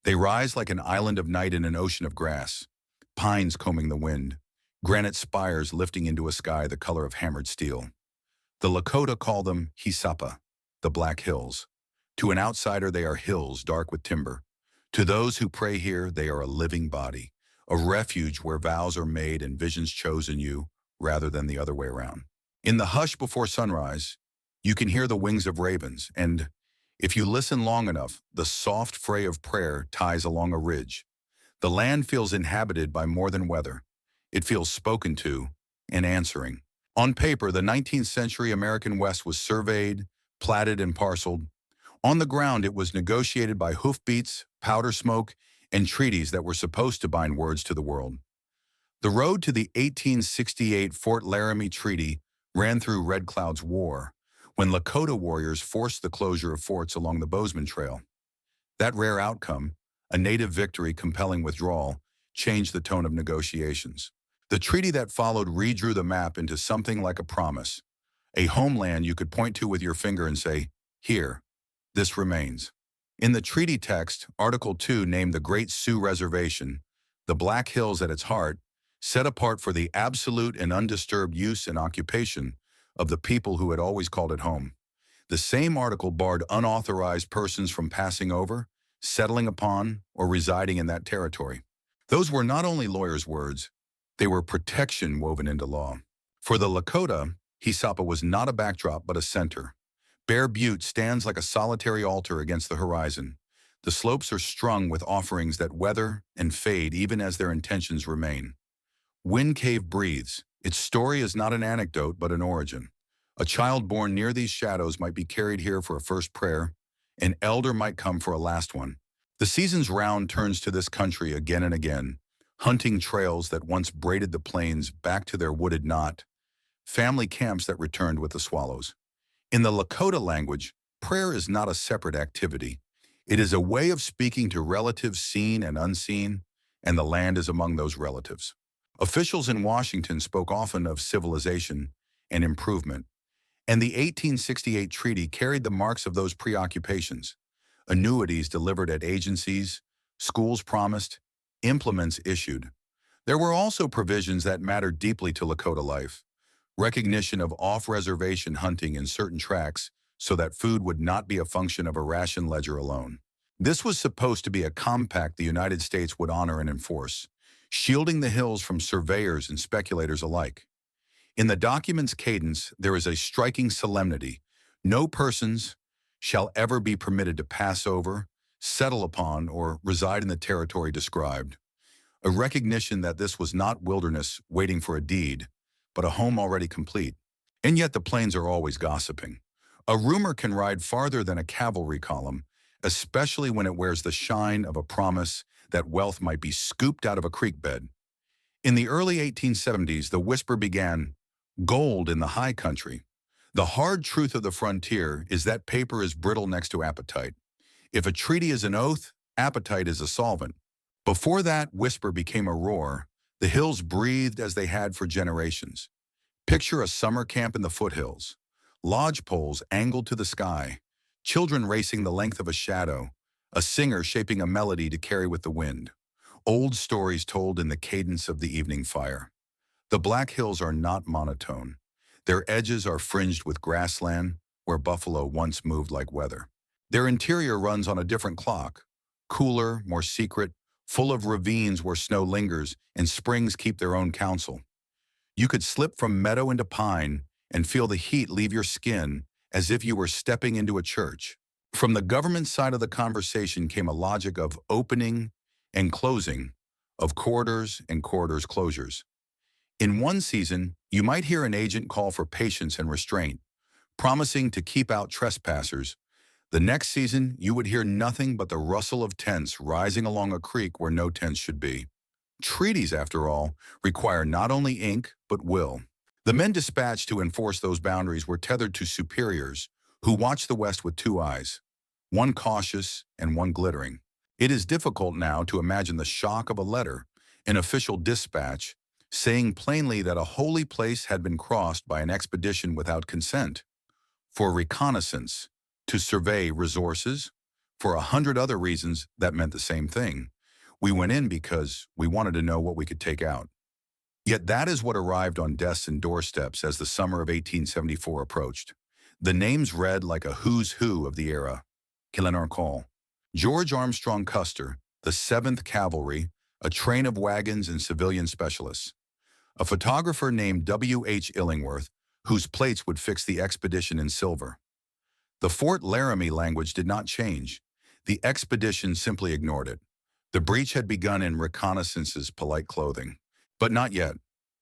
They rise like an island of night in an ocean of grass, pines combing the wind, granite spires lifting into a sky the color of hammered steel. The Lakota call them He Sapa, the Black Hills. To an outsider, they are hills dark with timber. To those who pray here, they are a living body, a refuge where vows are made and visions chosen you rather than the other way around. In the hush before sunrise, you can hear the wings of ravens, and if you listen long enough, the soft fray of prayer ties along a ridge. The land feels inhabited by more than weather. It feels spoken to and answering. On paper, the 19th century American West was surveyed, platted, and parceled. On the ground, it was negotiated by hoofbeats, powder smoke, and treaties that were supposed to bind words to the world. The road to the 1868 Fort Laramie Treaty ran through Red Cloud's War, when Lakota warriors forced the closure of forts along the Bozeman Trail. That rare outcome, a native victory compelling withdrawal, changed the tone of negotiations. The treaty that followed redrew the map into something like a promise, a homeland you could point to with your finger and say, "Here, this remains." In the treaty text, Article 2 named the Great Sioux Reservation, the Black Hills at its heart, set apart for the absolute and undisturbed use and occupation of the people who had always called it home. The same article barred unauthorized persons from passing over, settling upon, or residing in that territory. Those were not only lawyers' words, they were protection woven into law. For the Lakota, He Sapa was not a backdrop but a center. Bear Butte stands like a solitary altar against the horizon. The slopes are strung with offerings that weather and fade even as their intentions remain. Wind Cave breathes. Its story is not an anecdote but an origin. A child born near these shadows might be carried here for a first prayer. An elder might come for a last one. The season's round turns to this country again and again, hunting trails that once braided the plains back to their wooded knot, family camps that returned with the swallows. In the Lakota language, prayer is not a separate activity. It is a way of speaking to relatives seen and unseen, and the land is among those relatives. Officials in Washington spoke often of civilization and improvement, and the 1868 treaty carried the marks of those preoccupations. Annuities delivered at agencies, schools promised, implements issued. There were also provisions that mattered deeply to Lakota life. Recognition of off-reservation hunting in certain tracts so that food would not be a function of a ration ledger alone. This was supposed to be a compact the United States would honor and enforce, shielding the hills from surveyors and speculators alike. In the document's cadence, there is a striking solemnity. No persons shall ever be permitted to pass over, settle upon, or reside in the territory described. A recognition that this was not wilderness waiting for a deed, but a home already complete. And yet the plains are always gossiping. A rumor can ride farther than a cavalry column, especially when it wears the shine of a promise that wealth might be scooped out of a creek bed. In the early 1870s, the whisper began, "Gold in the high country." The hard truth of the frontier is that paper is brittle next to appetite. If a treaty is an oath, appetite is a solvent. Before that whisper became a roar, the hills breathed as they had for generations. Picture a summer camp in the foothills. Lodge poles angled to the sky, children racing the length of a shadow, a singer shaping a melody to carry with the wind. Old stories told in the cadence of the evening fire. The Black Hills are not monotone. Their edges are fringed with grassland where buffalo once moved like weather. Their interior runs on a different clock, cooler, more secret, full of ravines where snow lingers and springs keep their own counsel. You could slip from meadow into pine and feel the heat leave your skin as if you were stepping into a church. From the government side of the conversation came a logic of opening and closing, of corridors and corridors closures. In one season, you might hear an agent call for patience and restraint, promising to keep out trespassers. The next season, you would hear nothing but the rustle of tents rising along a creek where no tents should be. Treaties, after all, require not only ink, but will. The men dispatched to enforce those boundaries were tethered to superiors who watched the West with two eyes, one cautious and one glittering. It is difficult now to imagine the shock of a letter, an official dispatch, saying plainly that a holy place had been crossed by an expedition without consent, for reconnaissance, to survey resources, For 100 other reasons that meant the same thing. We went in because we wanted to know what we could take out. Yet that is what arrived on desks and doorsteps as the summer of 1874 approached. The names read like a who's who of the era. Killenor Call. George Armstrong Custer, the 7th Cavalry, a train of wagons and civilian specialists. A photographer named W.H. Illingworth, whose plates would fix the expedition in silver. The Fort Laramie language did not change. The expedition simply ignored it. The breach had begun in reconnaissance's polite clothing. But not yet.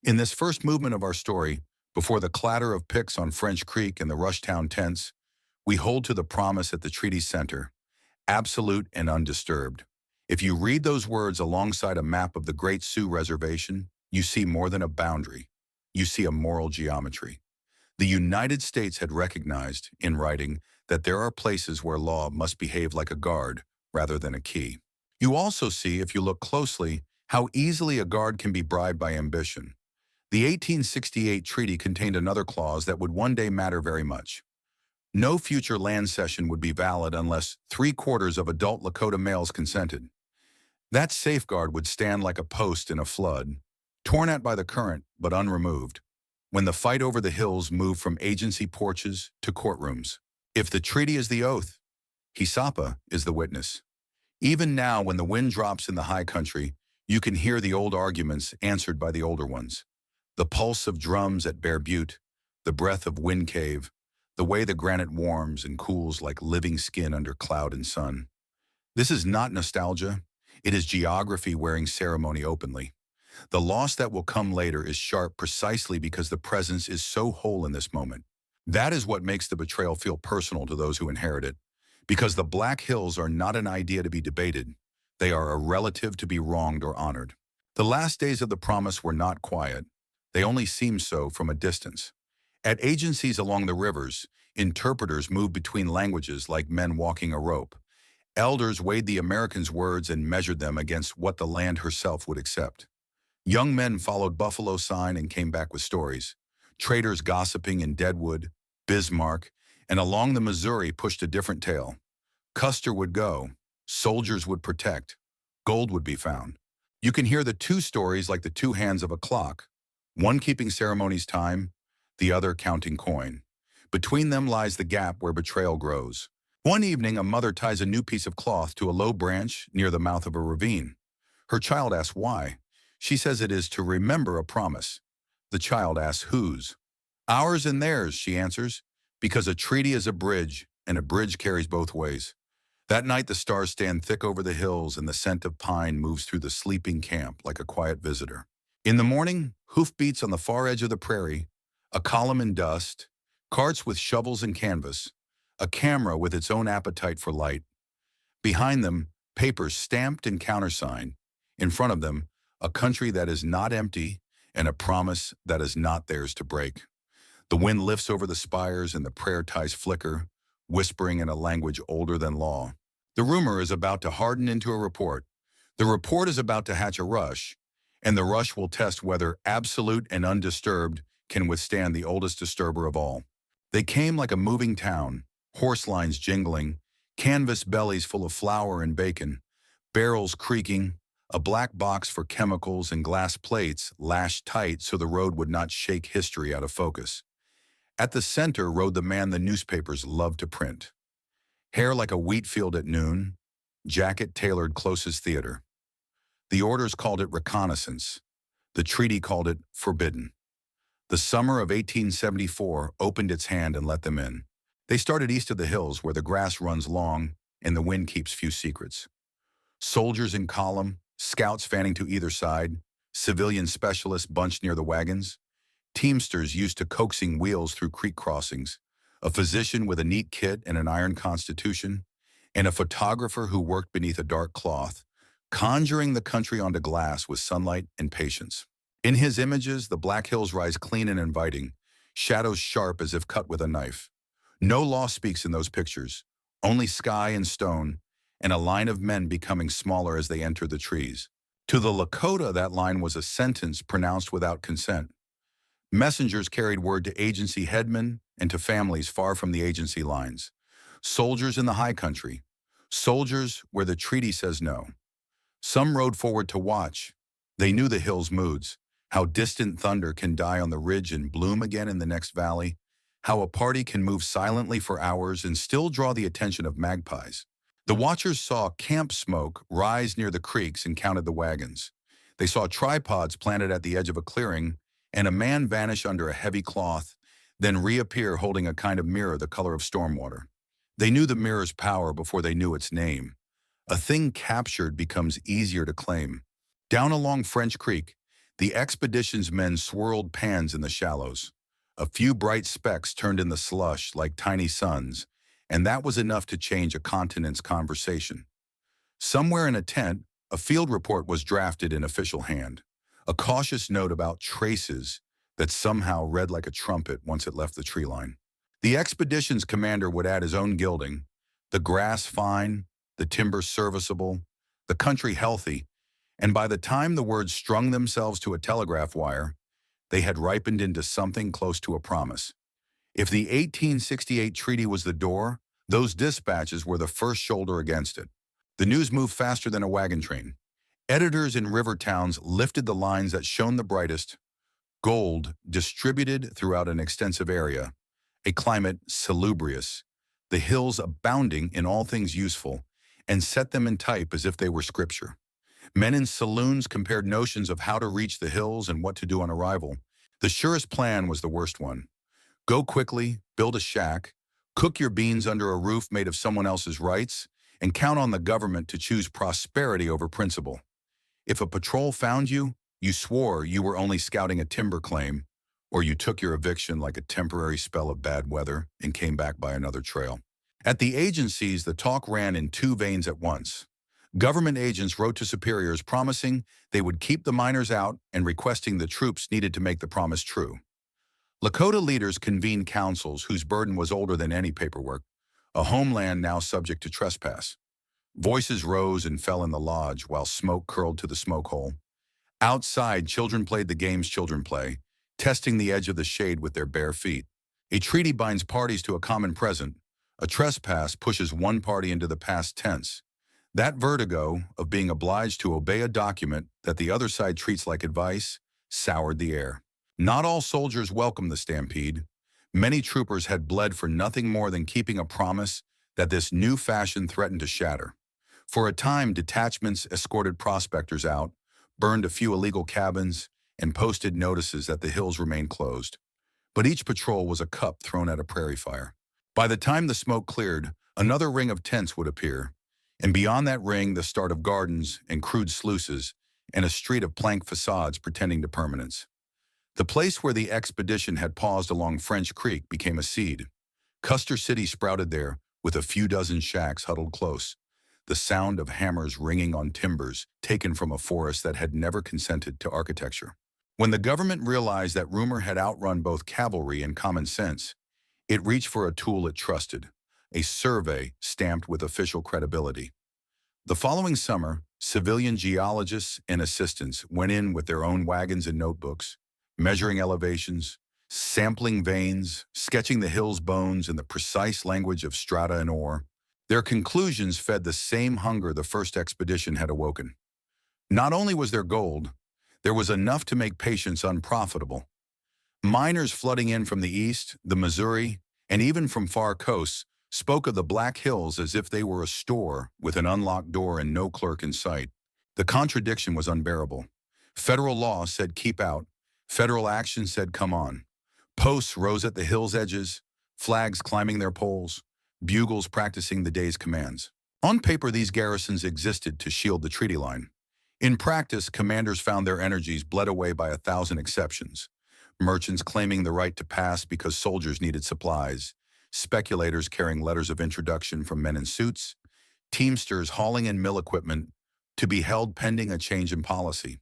In this first movement of our story, before the clatter of picks on French Creek and the Rushtown tents, we hold to the promise at the treaty center, absolute and undisturbed. If you read those words alongside a map of the Great Sioux Reservation, you see more than a boundary. You see a moral geometry. The United States had recognized, in writing, that there are places where law must behave like a guard rather than a key. You also see, if you look closely, how easily a guard can be bribed by ambition. The 1868 treaty contained another clause that would one day matter very much. No future land cession would be valid unless 3/4 of adult Lakota males consented. That safeguard would stand like a post in a flood, torn at by the current but unremoved, when the fight over the hills moved from agency porches to courtrooms. If the treaty is the oath, He Sapa is the witness. Even now, when the wind drops in the high country, you can hear the old arguments answered by the older ones. The pulse of drums at Bear Butte, the breath of Wind Cave, the way the granite warms and cools like living skin under cloud and sun. This is not nostalgia. It is geography wearing ceremony openly. The loss that will come later is sharp precisely because the presence is so whole in this moment. That is what makes the betrayal feel personal to those who inherit it. Because the Black Hills are not an idea to be debated. They are a relative to be wronged or honored. The last days of the promise were not quiet. They only seemed so from a distance. At agencies along the rivers, interpreters moved between languages like men walking a rope. Elders weighed the Americans' words and measured them against what the land herself would accept. Young men followed Buffalo Sign and came back with stories. Traders gossiping in Deadwood, Bismarck, and along the Missouri pushed a different tale. Custer would go, soldiers would protect, gold would be found. You can hear the two stories like the two hands of a clock, one keeping ceremony's time, the other counting coin. Between them lies the gap where betrayal grows. One evening, a mother ties a new piece of cloth to a low branch near the mouth of a ravine. Her child asks why. She says it is to remember a promise. The child asks whose. Ours and theirs, she answers, because a treaty is a bridge, and a bridge carries both ways. That night the stars stand thick over the hills and the scent of pine moves through the sleeping camp like a quiet visitor. In the morning, hoofbeats on the far edge of the prairie, a column in dust, carts with shovels and canvas, a camera with its own appetite for light. Behind them, papers stamped and countersigned. In front of them, a country that is not empty and a promise that is not theirs to break. The wind lifts over the spires and the prayer ties flicker, whispering in a language older than law. The rumor is about to harden into a report. The report is about to hatch a rush, and the rush will test whether absolute and undisturbed can withstand the oldest disturber of all. They came like a moving town, horse lines jingling, canvas bellies full of flour and bacon, barrels creaking, a black box for chemicals and glass plates lashed tight so the road would not shake history out of focus. At the center rode the man the newspapers loved to print. Hair like a wheat field at noon, jacket tailored close as theater. The orders called it reconnaissance. The treaty called it forbidden. The summer of 1874 opened its hand and let them in. They started east of the hills where the grass runs long and the wind keeps few secrets. Soldiers in column, scouts fanning to either side, civilian specialists bunched near the wagons, teamsters used to coaxing wheels through creek crossings, a physician with a neat kit and an iron constitution, and a photographer who worked beneath a dark cloth, conjuring the country onto glass with sunlight and patience. In his images, the Black Hills rise clean and inviting, shadows sharp as if cut with a knife. No law speaks in those pictures, only sky and stone, and a line of men becoming smaller as they enter the trees. To the Lakota, that line was a sentence pronounced without consent. Messengers carried word to agency headmen and to families far from the agency lines. Soldiers in the high country, Soldiers where the treaty says no. Some rode forward to watch. They knew the hill's moods, how distant thunder can die on the ridge and bloom again in the next valley, how a party can move silently for hours and still draw the attention of magpies. The watchers saw camp smoke rise near the creeks and counted the wagons. They saw tripods planted at the edge of a clearing and a man vanish under a heavy cloth, then reappear holding a kind of mirror the color of stormwater. They knew the mirror's power before they knew its name. A thing captured becomes easier to claim. Down along French Creek, the expedition's men swirled pans in the shallows. A few bright specks turned in the slush like tiny suns, and that was enough to change a continent's conversation. Somewhere in a tent, a field report was drafted in official hand, a cautious note about traces that somehow read like a trumpet once it left the tree line. The expedition's commander would add his own gilding, the grass fine, the timber serviceable, the country healthy, and by the time the words strung themselves to a telegraph wire, they had ripened into something close to a promise. If the 1868 treaty was the door, those dispatches were the first shoulder against it. The news moved faster than a wagon train. Editors in river towns lifted the lines that shone the brightest: gold distributed throughout an extensive area, a climate salubrious, the hills abounding in all things useful, and set them in type as if they were scripture. Men in saloons compared notions of how to reach the hills and what to do on arrival. The surest plan was the worst one. Go quickly, build a shack, cook your beans under a roof made of someone else's rights, and count on the government to choose prosperity over principle. If a patrol found you, you swore you were only scouting a timber claim, or you took your eviction like a temporary spell of bad weather and came back by another trail. At the agencies, the talk ran in two veins at once. Government agents wrote to superiors promising they would keep the miners out and requesting the troops needed to make the promise true. Lakota leaders convened councils whose burden was older than any paperwork, a homeland now subject to trespass. Voices rose and fell in the lodge while smoke curled to the smoke hole. Outside, children played the games children play, testing the edge of the shade with their bare feet. A treaty binds parties to a common present. A trespass pushes one party into the past tense. That vertigo of being obliged to obey a document that the other side treats like advice soured the air. Not all soldiers welcomed the stampede. Many troopers had bled for nothing more than keeping a promise that this new fashion threatened to shatter. For a time, detachments escorted prospectors out, burned a few illegal cabins, and posted notices that the hills remained closed. But each patrol was a cup thrown at a prairie fire. By the time the smoke cleared, another ring of tents would appear, and beyond that ring the start of gardens and crude sluices and a street of plank facades pretending to permanence. The place where the expedition had paused along French Creek became a seed. Custer City sprouted there, with a few dozen shacks huddled close, the sound of hammers ringing on timbers taken from a forest that had never consented to architecture. When the government realized that rumor had outrun both cavalry and common sense, it reached for a tool it trusted, a survey stamped with official credibility. The following summer, civilian geologists and assistants went in with their own wagons and notebooks, measuring elevations, sampling veins, sketching the hill's bones in the precise language of strata and ore. Their conclusions fed the same hunger the first expedition had awoken. Not only was there gold, there was enough to make patience unprofitable. Miners flooding in from the east, the Missouri, and even from far coasts spoke of the Black Hills as if they were a store with an unlocked door and no clerk in sight. The contradiction was unbearable. Federal law said keep out. Federal action said come on. Posts rose at the hill's edges, flags climbing their poles, bugles practicing the day's commands. On paper, these garrisons existed to shield the treaty line. In practice, commanders found their energies bled away by 1,000 exceptions. Merchants claiming the right to pass because soldiers needed supplies, speculators carrying letters of introduction from men in suits, teamsters hauling in mill equipment to be held pending a change in policy.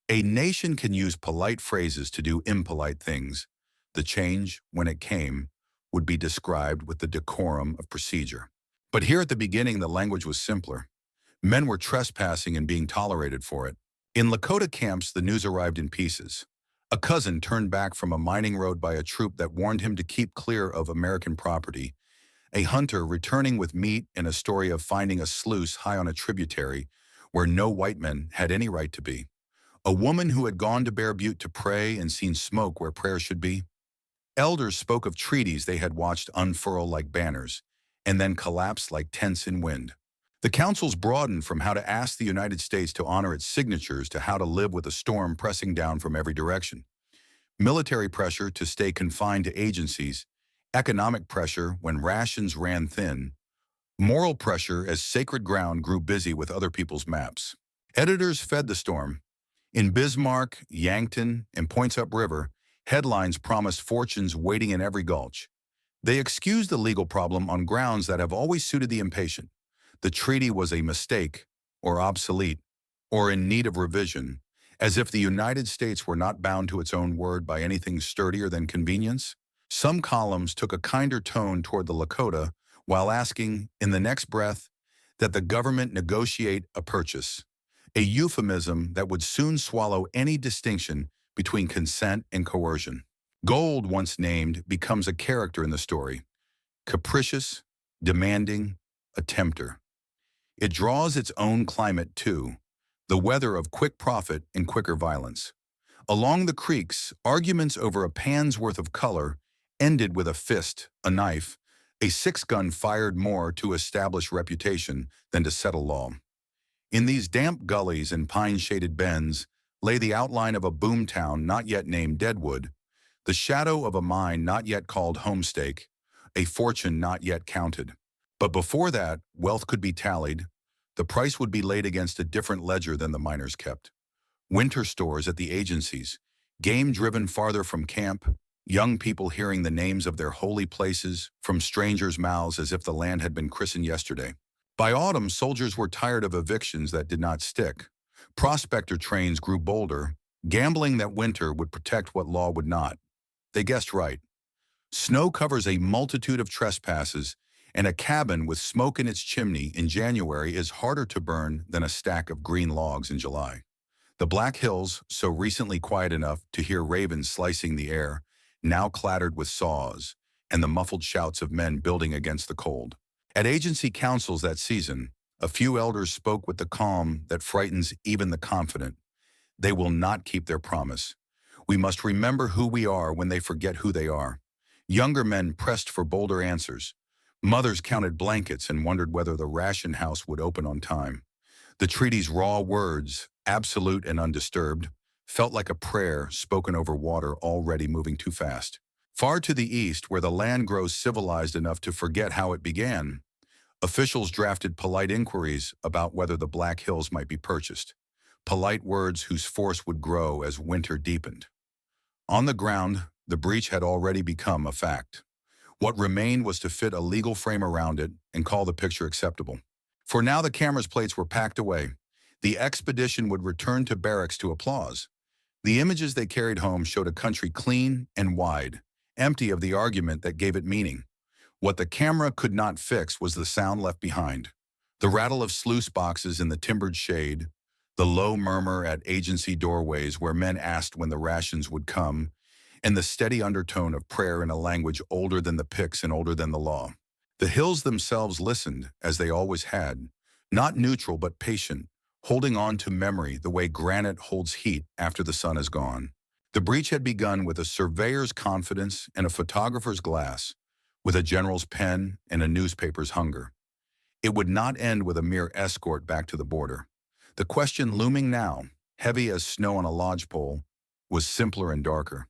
A nation can use polite phrases to do impolite things. The change, when it came, would be described with the decorum of procedure. But here at the beginning, the language was simpler. Men were trespassing and being tolerated for it. In Lakota camps, the news arrived in pieces. A cousin turned back from a mining road by a troop that warned him to keep clear of American property. a hunter returning with meat and a story of finding a sluice high on a tributary where no white men had any right to be. A woman who had gone to Bear Butte to pray and seen smoke where prayer should be. Elders spoke of treaties they had watched unfurl like banners and then collapse like tents in wind. The councils broadened from how to ask the United States to honor its signatures to how to live with a storm pressing down from every direction. Military pressure to stay confined to agencies, economic pressure when rations ran thin, moral pressure as sacred ground grew busy with other people's maps. Editors fed the storm. In Bismarck, Yankton, and Points Up River, headlines promised fortunes waiting in every gulch. They excused the legal problem on grounds that have always suited the impatient. The treaty was a mistake, or obsolete, or in need of revision, as if the United States were not bound to its own word by anything sturdier than convenience. Some columns took a kinder tone toward the Lakota while asking, in the next breath, that the government negotiate a purchase, a euphemism that would soon swallow any distinction between consent and coercion. Gold, once named, becomes a character in the story, capricious, demanding, a tempter. It draws its own climate too, the weather of quick profit and quicker violence. Along the creeks, arguments over a pan's worth of color ended with a fist, a knife, a six-gun fired more to establish reputation than to settle law. In these damp gullies and pine-shaded bends lay the outline of a boomtown not yet named Deadwood, the shadow of a mine not yet called Homestake, a fortune not yet counted. But before that, wealth could be tallied. The price would be laid against a different ledger than the miners kept. Winter stores at the agencies, game driven farther from camp, young people hearing the names of their holy places from strangers' mouths as if the land had been christened yesterday. By autumn, soldiers were tired of evictions that did not stick. Prospector trains grew bolder, gambling that winter would protect what law would not. They guessed right. Snow covers a multitude of trespasses, and a cabin with smoke in its chimney in January is harder to burn than a stack of green logs in July. The Black Hills, so recently quiet enough to hear ravens slicing the air, now clattered with saws, and the muffled shouts of men building against the cold. At agency councils that season, a few elders spoke with the calm that frightens even the confident. They will not keep their promise. We must remember who we are when they forget who they are. Younger men pressed for bolder answers. Mothers counted blankets and wondered whether the ration house would open on time. The treaty's raw words, absolute and undisturbed, felt like a prayer spoken over water already moving too fast. Far to the east, where the land grows civilized enough to forget how it began, officials drafted polite inquiries about whether the Black Hills might be purchased, polite words whose force would grow as winter deepened. On the ground, the breach had already become a fact. What remained was to fit a legal frame around it and call the picture acceptable. For now the camera's plates were packed away. The expedition would return to barracks to applause. The images they carried home showed a country clean and wide, empty of the argument that gave it meaning. What the camera could not fix was the sound left behind. The rattle of sluice boxes in the timbered shade, the low murmur at agency doorways where men asked when the rations would come, and the steady undertone of prayer in a language older than the Picts and older than the law. The hills themselves listened, as they always had, not neutral but patient, holding on to memory the way granite holds heat after the sun is gone. The breach had begun with a surveyor's confidence and a photographer's glass, with a general's pen and a newspaper's hunger. It would not end with a mere escort back to the border. The question looming now, heavy as snow on a lodgepole, was simpler and darker.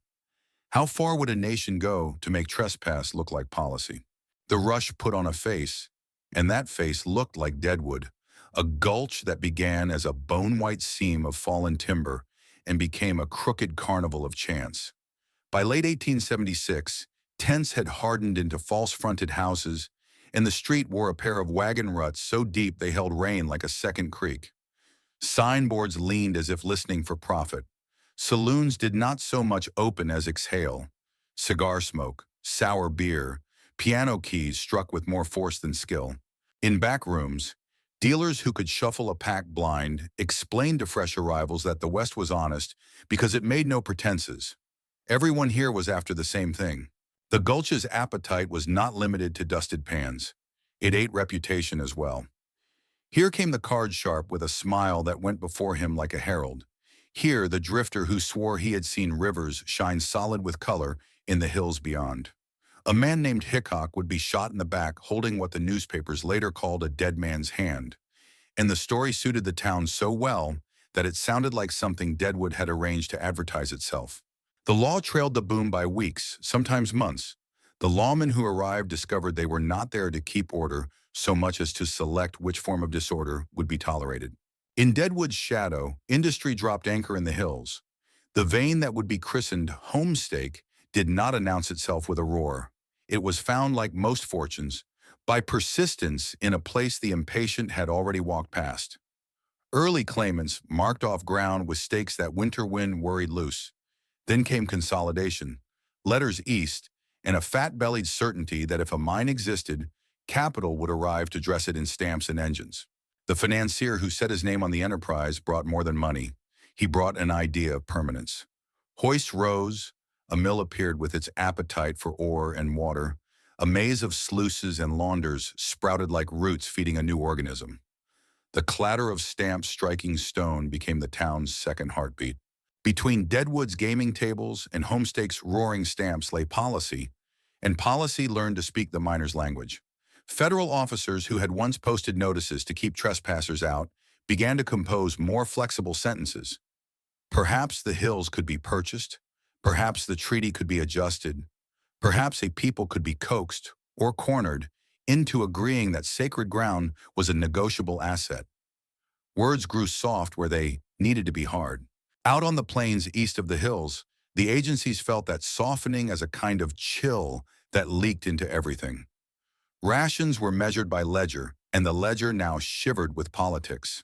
How far would a nation go to make trespass look like policy? The rush put on a face, and that face looked like Deadwood, a gulch that began as a bone-white seam of fallen timber and became a crooked carnival of chance. By late 1876, tents had hardened into false-fronted houses, and the street wore a pair of wagon ruts so deep they held rain like a second creek. Signboards leaned as if listening for profit. Saloons did not so much open as exhale. Cigar smoke, sour beer, piano keys struck with more force than skill. In back rooms, dealers who could shuffle a pack blind explained to fresh arrivals that the West was honest because it made no pretenses. Everyone here was after the same thing: The Gulch's appetite was not limited to dusted pans. It ate reputation as well. Here came the card sharp with a smile that went before him like a herald. Here, the drifter who swore he had seen rivers shine solid with color in the hills beyond. A man named Hickok would be shot in the back holding what the newspapers later called a dead man's hand. And the story suited the town so well that it sounded like something Deadwood had arranged to advertise itself. The law trailed the boom by weeks, sometimes months. The lawmen who arrived discovered they were not there to keep order so much as to select which form of disorder would be tolerated. In Deadwood's shadow, industry dropped anchor in the hills. The vein that would be christened Homestake did not announce itself with a roar. It was found, like most fortunes, by persistence in a place the impatient had already walked past. Early claimants marked off ground with stakes that winter wind worried loose. Then came consolidation, letters east, and a fat-bellied certainty that if a mine existed, capital would arrive to dress it in stamps and engines. The financier who set his name on the enterprise brought more than money. He brought an idea of permanence. Hoists rose, a mill appeared with its appetite for ore and water. A maze of sluices and launders sprouted like roots feeding a new organism. The clatter of stamps striking stone became the town's second heartbeat. Between Deadwood's gaming tables and Homestake's roaring stamps lay policy, and policy learned to speak the miners' language. Federal officers who had once posted notices to keep trespassers out began to compose more flexible sentences. Perhaps the hills could be purchased, perhaps the treaty could be adjusted, perhaps a people could be coaxed or cornered into agreeing that sacred ground was a negotiable asset. Words grew soft where they needed to be hard. Out on the plains east of the hills, the agencies felt that softening as a kind of chill that leaked into everything. Rations were measured by ledger, and the ledger now shivered with politics.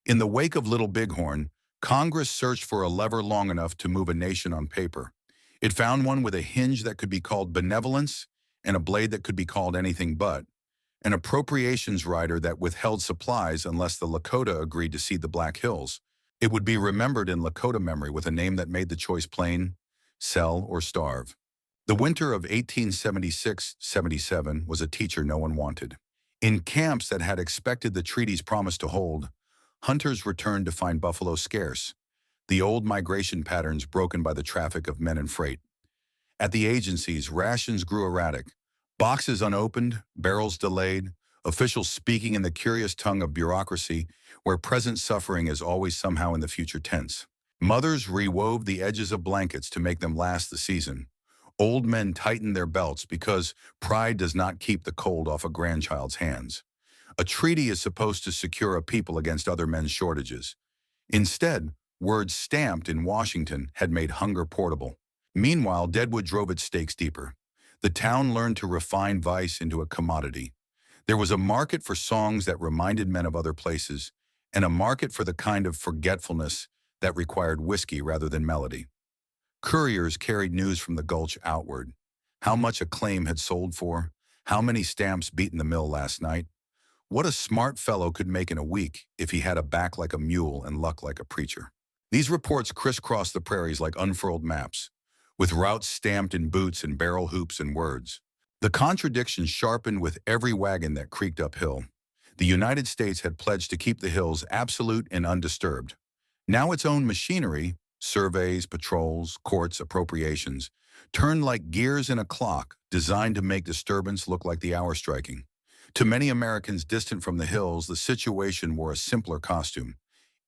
In the wake of Little Bighorn, Congress searched for a lever long enough to move a nation on paper. It found one with a hinge that could be called benevolence and a blade that could be called anything but, an appropriations rider that withheld supplies unless the Lakota agreed to cede the Black Hills. It would be remembered in Lakota memory with a name that made the choice plain: sell or starve. The winter of 1876-77 was a teacher no one wanted. In camps that had expected the treaties promised to hold, hunters returned to find buffalo scarce, the old migration patterns broken by the traffic of men and freight. At the agencies, rations grew erratic, boxes unopened, barrels delayed, officials speaking in the curious tongue of bureaucracy where present suffering is always somehow in the future tense. Mothers rewove the edges of blankets to make them last the season. Old men tightened their belts because pride does not keep the cold off a grandchild's hands. A treaty is supposed to secure a people against other men's shortages. Instead, words stamped in Washington had made hunger portable. Meanwhile, Deadwood drove its stakes deeper. The town learned to refine vice into a commodity. There was a market for songs that reminded men of other places, and a market for the kind of forgetfulness that required whiskey rather than melody. Couriers carried news from the Gulch outward. How much a claim had sold for, how many stamps beat in the mill last night, what a smart fellow could make in a week if he had a back like a mule and luck like a preacher. These reports crisscrossed the prairies like unfurled maps, with routes stamped in boots and barrel hoops and words. The contradictions sharpened with every wagon that creaked uphill. The United States had pledged to keep the hills absolute and undisturbed. Now its own machinery, surveys, patrols, courts, appropriations, turned like gears in a clock designed to make disturbance look like the hour striking. To many Americans distant from the hills, the situation wore a simpler costume.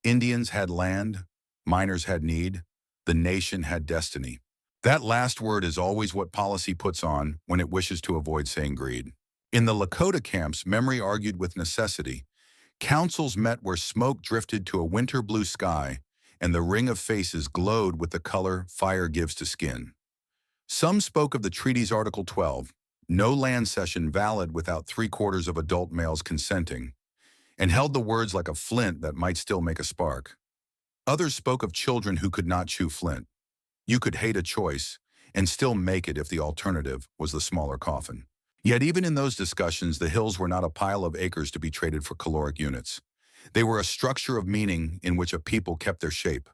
Indians had land, miners had need, the nation had destiny. That last word is always what policy puts on when it wishes to avoid saying greed. In the Lakota camps, memory argued with necessity. Councils met where smoke drifted to a winter blue sky, and the ring of faces glowed with the color fire gives to skin. Some spoke of the treaty's Article 12, no land cession valid without 3/4 of adult males consenting, and held the words like a flint that might still make a spark. Others spoke of children who could not chew flint. You could hate a choice and still make it if the alternative was the smaller coffin. Yet even in those discussions, the hills were not a pile of acres to be traded for caloric units. They were a structure of meaning in which a people kept their shape.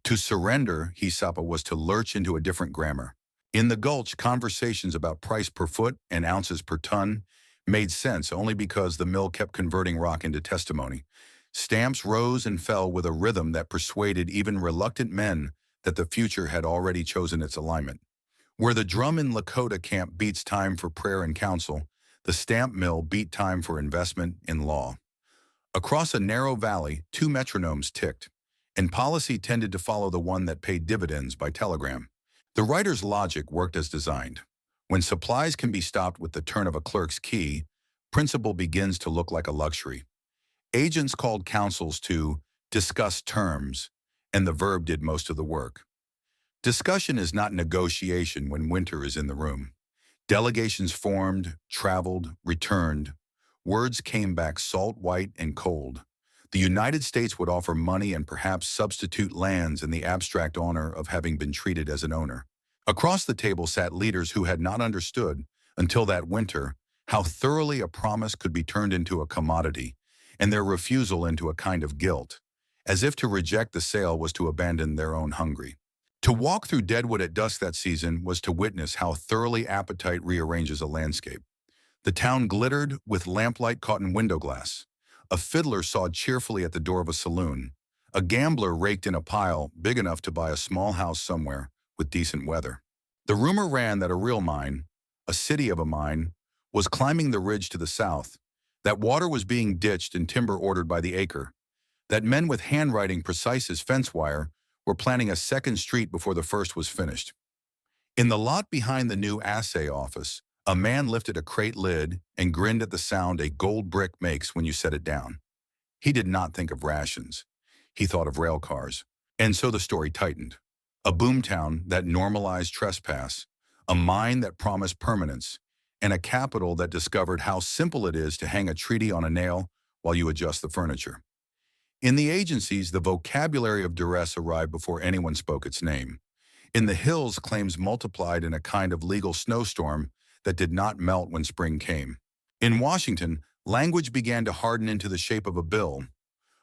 To surrender, He Sapa, was to lurch into a different grammar. In the Gulch, conversations about price per foot and ounces per ton made sense only because the mill kept converting rock into testimony. Stamps rose and fell with a rhythm that persuaded even reluctant men that the future had already chosen its alignment. Where the drum in Lakota camp beats time for prayer and counsel, the stamp mill beat time for investment in law. Across a narrow valley, two metronomes ticked, and policy tended to follow the one that paid dividends by telegram. The writer's logic worked as designed. When supplies can be stopped with the turn of a clerk's key, principle begins to look like a luxury. Agents called counsels to discuss terms, and the verb did most of the work. Discussion is not negotiation when winter is in the room. Delegations formed, traveled, returned. Words came back salt white and cold. The United States would offer money and perhaps substitute lands in the abstract honor of having been treated as an owner. Across the table sat leaders who had not understood, until that winter, how thoroughly a promise could be turned into a commodity, and their refusal into a kind of guilt, as if to reject the sale was to abandon their own hungry. To walk through Deadwood at dusk that season was to witness how thoroughly appetite rearranges a landscape. The town glittered with lamplight caught in window glass. A fiddler sawed cheerfully at the door of a saloon. A gambler raked in a pile big enough to buy a small house somewhere with decent weather. The rumor ran that a real mine, a city of a mine, was climbing the ridge to the south, that water was being ditched and timber ordered by the acre, that men with handwriting precise as fence wire were planning a second street before the first was finished. In the lot behind the new assay office, a man lifted a crate lid and grinned at the sound a gold brick makes when you set it down. He did not think of rations. He thought of rail cars. And so the story tightened. A boomtown that normalized trespass, a mine that promised permanence, and a capital that discovered how simple it is to hang a treaty on a nail while you adjust the furniture. In the agencies, the vocabulary of duress arrived before anyone spoke its name. In the hills, claims multiplied in a kind of legal snowstorm that did not melt when spring came. In Washington, language began to harden into the shape of a bill,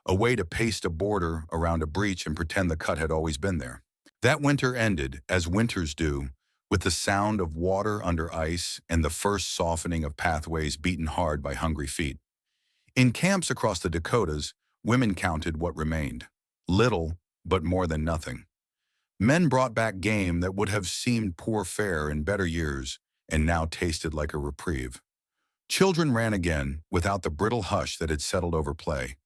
a way to paste a border around a breach and pretend the cut had always been there. That winter ended, as winters do, with the sound of water under ice and the first softening of pathways beaten hard by hungry feet. In camps across the Dakotas, women counted what remained. Little, but more than nothing. Men brought back game that would have seemed poor fare in better years and now tasted like a reprieve. Children ran again without the brittle hush that had settled over play,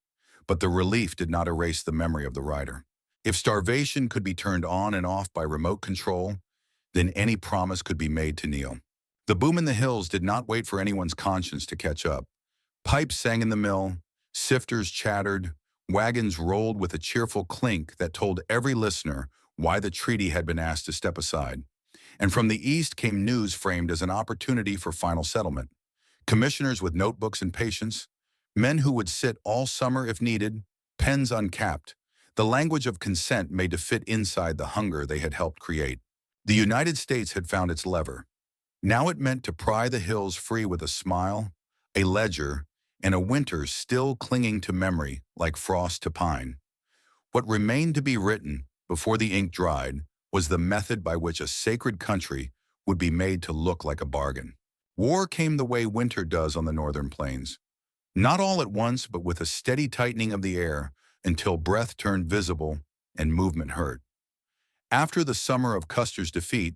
but the relief did not erase the memory of the rider. If starvation could be turned on and off by remote control, then any promise could be made to kneel. The boom in the hills did not wait for anyone's conscience to catch up. Pipes sang in the mill, sifters chattered, wagons rolled with a cheerful clink that told every listener why the treaty had been asked to step aside. And from the east came news framed as an opportunity for final settlement. Commissioners with notebooks and patience, men who would sit all summer if needed, pens uncapped, the language of consent made to fit inside the hunger they had helped create. The United States had found its lever. Now it meant to pry the hills free with a smile, a ledger, and a winter still clinging to memory like frost to pine. What remained to be written before the ink dried was the method by which a sacred country would be made to look like a bargain. War came the way winter does on the northern plains. Not all at once, but with a steady tightening of the air until breath turned visible and movement hurt. After the summer of Custer's defeat,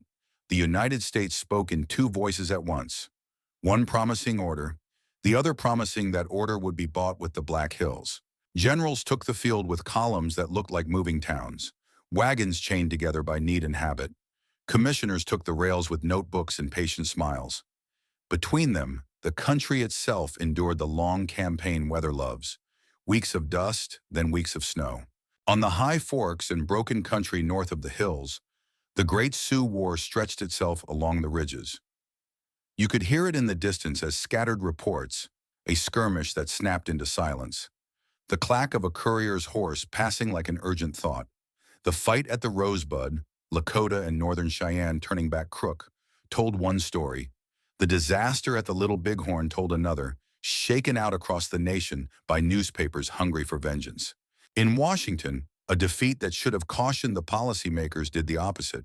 the United States spoke in two voices at once, one promising order, the other promising that order would be bought with the Black Hills. Generals took the field with columns that looked like moving towns, wagons chained together by need and habit. Commissioners took the rails with notebooks and patient smiles. Between them, the country itself endured the long campaign weather loves, weeks of dust, then weeks of snow. On the high forks and broken country north of the hills, the Great Sioux War stretched itself along the ridges. You could hear it in the distance as scattered reports, a skirmish that snapped into silence. The clack of a courier's horse passing like an urgent thought. The fight at the Rosebud, Lakota and Northern Cheyenne turning back crook, told one story. The disaster at the Little Bighorn told another, shaken out across the nation by newspapers hungry for vengeance. In Washington, a defeat that should have cautioned the policymakers did the opposite.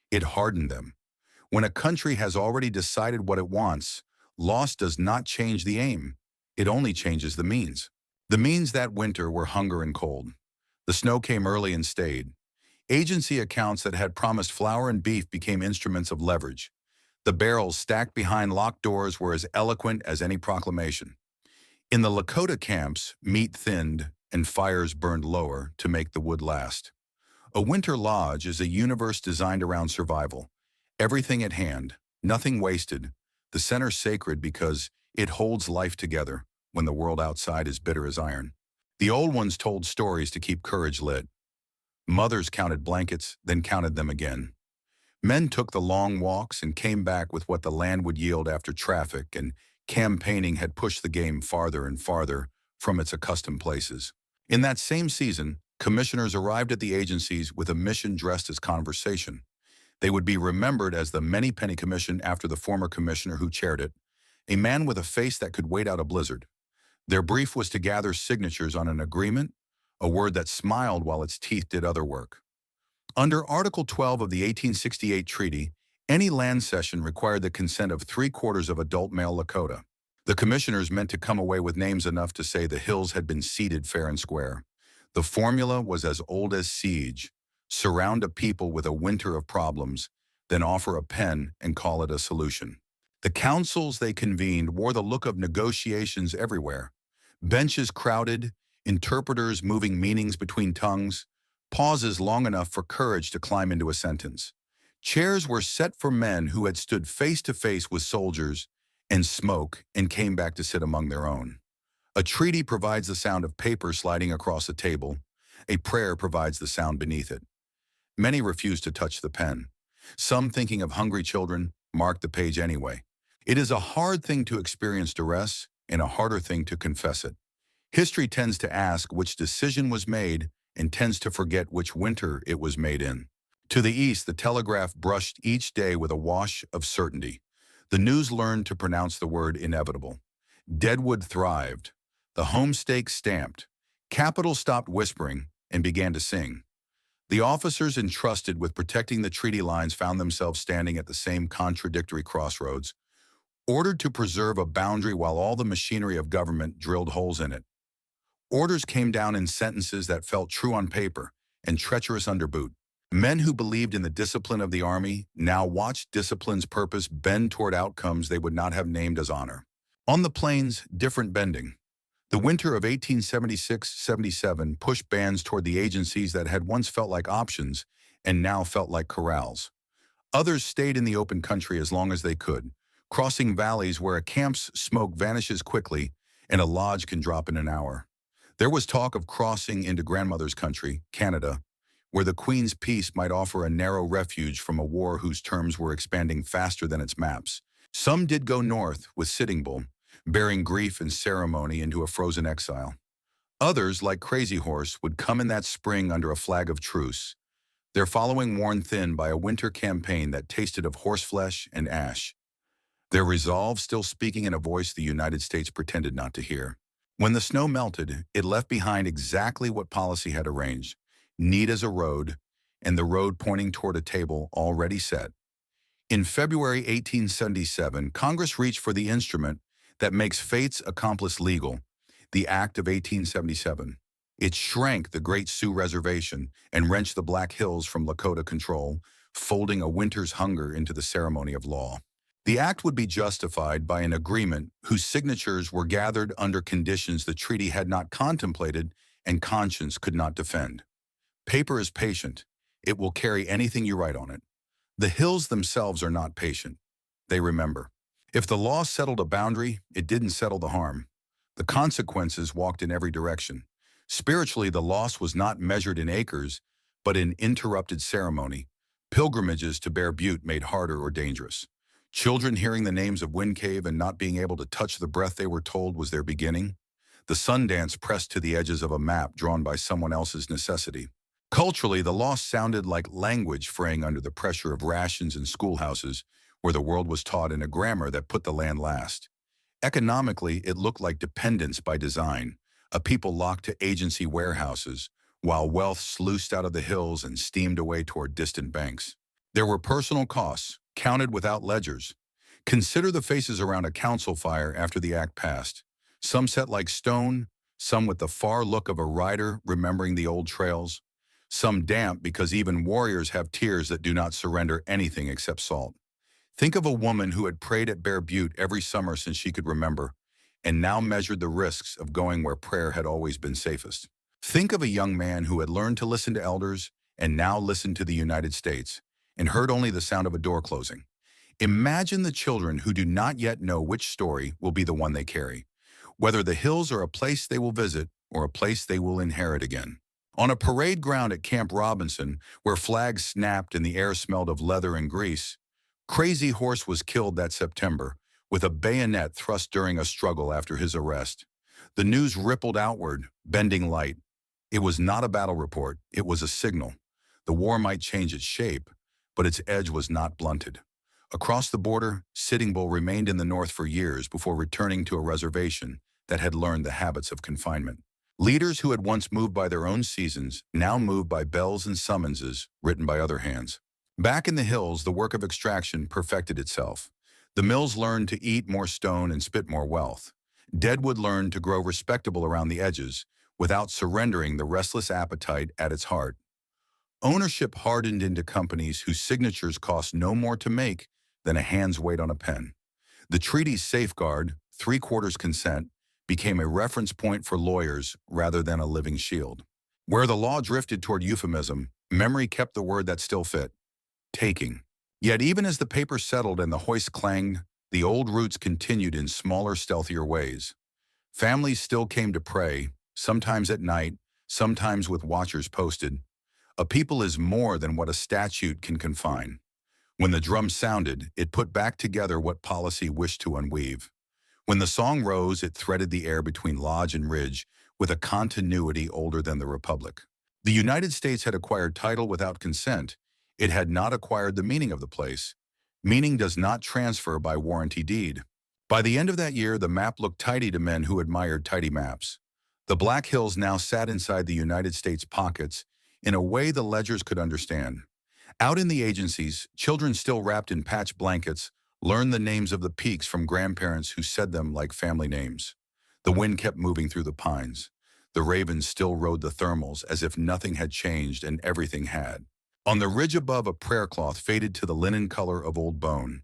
It hardened them. When a country has already decided what it wants, loss does not change the aim. It only changes the means. The means that winter were hunger and cold. The snow came early and stayed. Agency accounts that had promised flour and beef became instruments of leverage. The barrels stacked behind locked doors were as eloquent as any proclamation. In the Lakota camps, meat thinned and fires burned lower to make the wood last. A winter lodge is a universe designed around survival. Everything at hand, nothing wasted, the center sacred because it holds life together when the world outside is bitter as iron. The old ones told stories to keep courage lit. Mothers counted blankets, then counted them again. Men took the long walks and came back with what the land would yield after traffic and campaigning had pushed the game farther and farther from its accustomed places. In that same season, commissioners arrived at the agencies with a mission dressed as conversation. They would be remembered as the Many-Penny Commission after the former commissioner who chaired it, a man with a face that could wait out a blizzard. Their brief was to gather signatures on an agreement, a word that smiled while its teeth did other work. Under Article 12 of the 1868 treaty, any land cession required the consent of 3/4 of adult male Lakota. The commissioners meant to come away with names enough to say the hills had been ceded fair and square. The formula was as old as siege. Surround a people with a winter of problems, then offer a pen and call it a solution. The councils they convened wore the look of negotiations everywhere. Benches crowded, interpreters moving meanings between tongues, pauses long enough for courage to climb into a sentence. Chairs were set for men who had stood face to face with soldiers and smoke and came back to sit among their own. A treaty provides the sound of paper sliding across a table. A prayer provides the sound beneath it. Many refused to touch the pen. Some, thinking of hungry children, marked the page anyway. It is a hard thing to experience duress and a harder thing to confess it. History tends to ask which decision was made and tends to forget which winter it was made in. To the east, the telegraph brushed each day with a wash of certainty. The news learned to pronounce the word inevitable. Deadwood thrived. The home stake stamped. Capital stopped whispering and began to sing. The officers entrusted with protecting the treaty lines found themselves standing at the same contradictory crossroads, ordered to preserve a boundary while all the machinery of government drilled holes in it. Orders came down in sentences that felt true on paper and treacherous under boot. Men who believed in the discipline of the army now watched discipline's purpose bend toward outcomes they would not have named as honor. On the plains, different bending. The winter of 1876-77 pushed bands toward the agencies that had once felt like options and now felt like corrals. Others stayed in the open country as long as they could, crossing valleys where a camp's smoke vanishes quickly and a lodge can drop in an hour. There was talk of crossing into grandmother's country, Canada, where the Queen's peace might offer a narrow refuge from a war whose terms were expanding faster than its maps. Some did go north with Sitting Bull, bearing grief and ceremony into a frozen exile. Others, like Crazy Horse, would come in that spring under a flag of truce, their following worn thin by a winter campaign that tasted of horseflesh and ash. Their resolve still speaking in a voice the United States pretended not to hear. When the snow melted, it left behind exactly what policy had arranged, neat as a road, and the road pointing toward a table already set. In February 1877, Congress reached for the instrument that makes fate's accomplice legal, the Act of 1877. It shrank the Great Sioux Reservation and wrenched the Black Hills from Lakota control, folding a winter's hunger into the ceremony of law. The act would be justified by an agreement whose signatures were gathered under conditions the treaty had not contemplated and conscience could not defend. Paper is patient. It will carry anything you write on it. The hills themselves are not patient. They remember. If the law settled a boundary, it didn't settle the harm. The consequences walked in every direction. Spiritually, the loss was not measured in acres, but in interrupted ceremony, pilgrimages to Bear Butte made harder or dangerous. Children hearing the names of Wind Cave and not being able to touch the breath they were told was their beginning. The Sundance pressed to the edges of a map drawn by someone else's necessity. Culturally, the loss sounded like language fraying under the pressure of rations and schoolhouses, where the world was taught in a grammar that put the land last. Economically, it looked like dependence by design, a people locked to agency warehouses, while wealth sluiced out of the hills and steamed away toward distant banks. There were personal costs, counted without ledgers. Consider the faces around a council fire after the act passed. Some set like stone, some with the far look of a rider remembering the old trails, some damp because even warriors have tears that do not surrender anything except salt. Think of a woman who had prayed at Bear Butte every summer since she could remember, and now measured the risks of going where prayer had always been safest. Think of a young man who had learned to listen to elders and now listened to the United States and heard only the sound of a door closing. Imagine the children who do not yet know which story will be the one they carry, whether the hills are a place they will visit or a place they will inherit again. On a parade ground at Camp Robinson, where flags snapped and the air smelled of leather and grease, Crazy Horse was killed that September with a bayonet thrust during a struggle after his arrest. The news rippled outward, bending light. It was not a battle report, it was a signal. The war might change its shape, but its edge was not blunted. Across the border, Sitting Bull remained in the North for years before returning to a reservation that had learned the habits of confinement. Leaders who had once moved by their own seasons now moved by bells and summonses written by other hands. Back in the hills, the work of extraction perfected itself. The mills learned to eat more stone and spit more wealth. Deadwood learned to grow respectable around the edges without surrendering the restless appetite at its heart. Ownership hardened into companies whose signatures cost no more to make than a hand's weight on a pen. The treaty's safeguard, three-quarters consent, became a reference point for lawyers rather than a living shield. Where the law drifted toward euphemism, memory kept the word that still fit: taking. Yet even as the paper settled and the hoist clanged, the old roots continued in smaller, stealthier ways. Families still came to pray, sometimes at night, sometimes with watchers posted. A people is more than what a statute can confine. When the drum sounded, it put back together what policy wished to unweave. When the song rose, it threaded the air between lodge and ridge with a continuity older than the Republic. The United States had acquired title without consent. It had not acquired the meaning of the place. Meaning does not transfer by warranty deed. By the end of that year, the map looked tidy to men who admired tidy maps. The Black Hills now sat inside the United States pockets in a way the ledgers could understand. Out in the agencies, children still wrapped in patch blankets learned the names of the peaks from grandparents who said them like family names. The wind kept moving through the pines. The ravens still rode the thermals as if nothing had changed and everything had. On the ridge above, a prayer cloth faded to the linen color of old bone.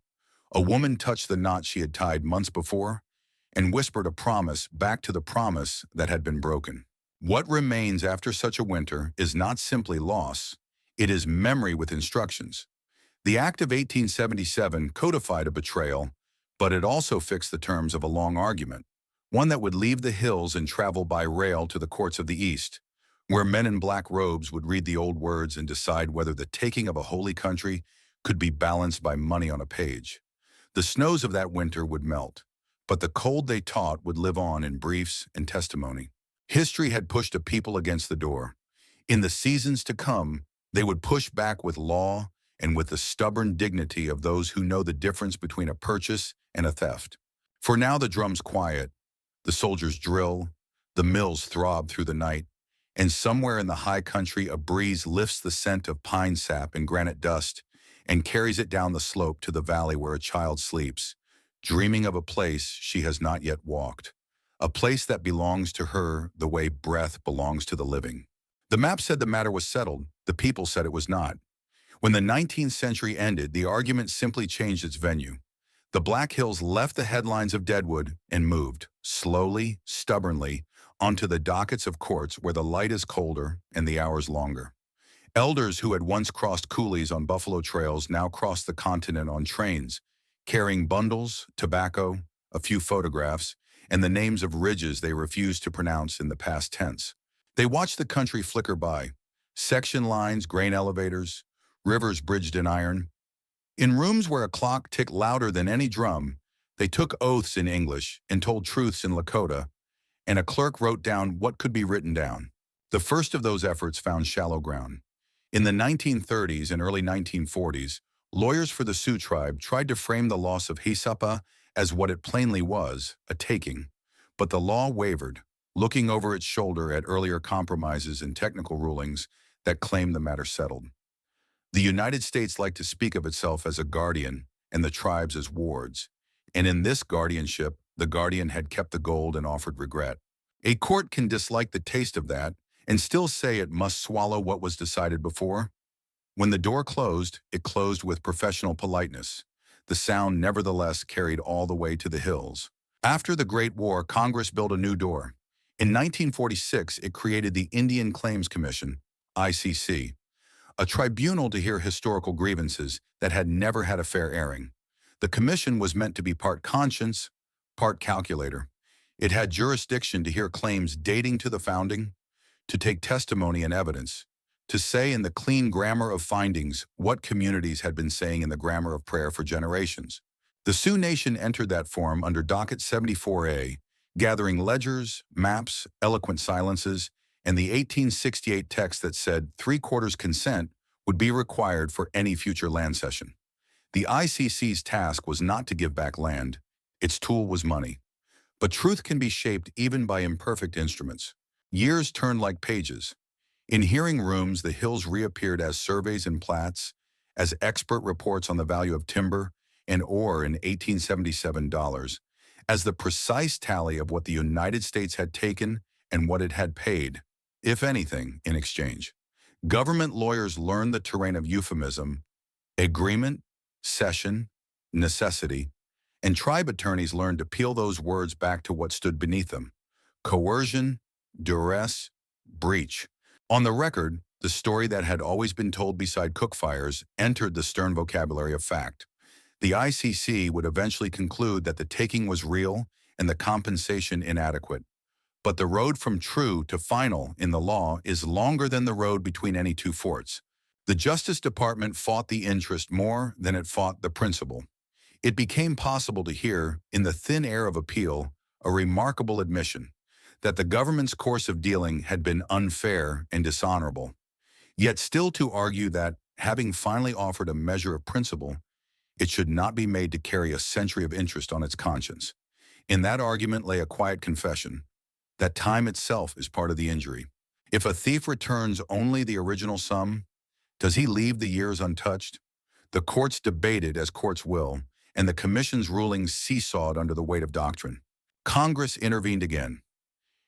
A woman touched the knot she had tied months before and whispered a promise back to the promise that had been broken. What remains after such a winter is not simply loss, it is memory with instructions. The Act of 1877 codified a betrayal, but it also fixed the terms of a long argument, one that would leave the hills and travel by rail to the courts of the East, where men in black robes would read the old words and decide whether the taking of a holy country could be balanced by money on a page. The snows of that winter would melt, but the cold they taught would live on in briefs and testimony. History had pushed a people against the door. In the seasons to come, they would push back with law and with the stubborn dignity of those who know the difference between a purchase and a theft. For now the drums quiet, the soldiers drill, the mills throb through the night, and somewhere in the high country a breeze lifts the scent of pine sap and granite dust and carries it down the slope to the valley where a child sleeps, dreaming of a place she has not yet walked, a place that belongs to her the way breath belongs to the living. The map said the matter was settled, the people said it was not. When the 19th century ended, the argument simply changed its venue. The Black Hills left the headlines of Deadwood and moved, slowly, stubbornly, onto the dockets of courts where the light is colder and the hours longer. Elders who had once crossed coulees on buffalo trails now crossed the continent on trains, carrying bundles, tobacco, a few photographs, and the names of ridges they refused to pronounce in the past tense. They watched the country flicker by, section lines, grain elevators, rivers bridged in iron. In rooms where a clock ticked louder than any drum, they took oaths in English and told truths in Lakota, and a clerk wrote down what could be written down. The first of those efforts found shallow ground. In the 1930s and early 1940s, lawyers for the Sioux tribe tried to frame the loss of He Sapa as what it plainly was, a taking. But the law wavered, looking over its shoulder at earlier compromises and technical rulings that claimed the matter settled. The United States liked to speak of itself as a guardian and the tribes as wards, and in this guardianship, the guardian had kept the gold and offered regret. A court can dislike the taste of that and still say it must swallow what was decided before. When the door closed, it closed with professional politeness. The sound nevertheless carried all the way to the hills. After the Great War, Congress built a new door. In 1946, it created the Indian Claims Commission, ICC, a tribunal to hear historical grievances that had never had a fair airing. The commission was meant to be part conscience, part calculator. It had jurisdiction to hear claims dating to the founding, to take testimony and evidence, to say in the clean grammar of findings what communities had been saying in the grammar of prayer for generations. The Sioux Nation entered that forum under Docket 74A, gathering ledgers, maps, eloquent silences, and the 1868 text that said 3/4 consent would be required for any future land cession. The ICC's task was not to give back land. Its tool was money. But truth can be shaped even by imperfect instruments. Years turned like pages. In hearing rooms, the hills reappeared as surveys and plats, as expert reports on the value of timber and ore in 1877 dollars, as the precise tally of what the United States had taken and what it had paid, if anything, in exchange. Government lawyers learned the terrain of euphemism, agreement, cession, necessity, and tribe attorneys learned to peel those words back to what stood beneath them: coercion, duress, breach. On the record, the story that had always been told beside cook fires entered the stern vocabulary of fact. The ICC would eventually conclude that the taking was real and the compensation inadequate. But the road from true to final in the law is longer than the road between any two forts. The Justice Department fought the interest more than it fought the principle. It became possible to hear, in the thin air of appeal, a remarkable admission that the government's course of dealing had been unfair and dishonorable, yet still to argue that, having finally offered a measure of principle, it should not be made to carry a century of interest on its conscience. In that argument lay a quiet confession that time itself is part of the injury. If a thief returns only the original sum, does he leave the years untouched? The courts debated as courts will, and the commission's rulings seesawed under the weight of doctrine. Congress intervened again.